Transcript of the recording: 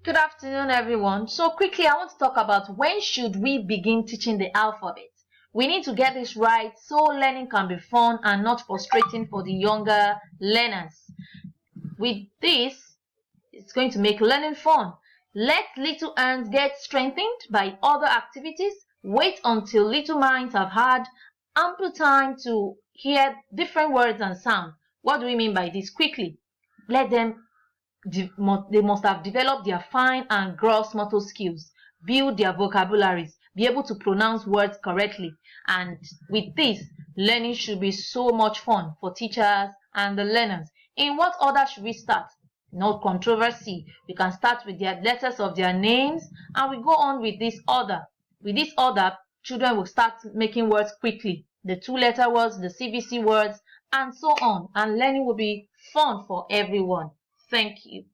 Good afternoon, everyone. So quickly, I want to talk about when should we begin teaching the alphabet. We need to get this right so learning can be fun and not frustrating for the younger learners. With this, it's going to make learning fun. Let little hands get strengthened by other activities. Wait until little minds have had ample time to hear different words and sound. What do we mean by this? Quickly, let them they must have developed their fine and gross motor skills, build their vocabularies, be able to pronounce words correctly. And with this, learning should be so much fun for teachers and the learners. In what order should we start? No controversy. We can start with the letters of their names and we go on with this order. With this order, children will start making words quickly. The two-letter words, the CVC words, and so on. And learning will be fun for everyone. Thank you.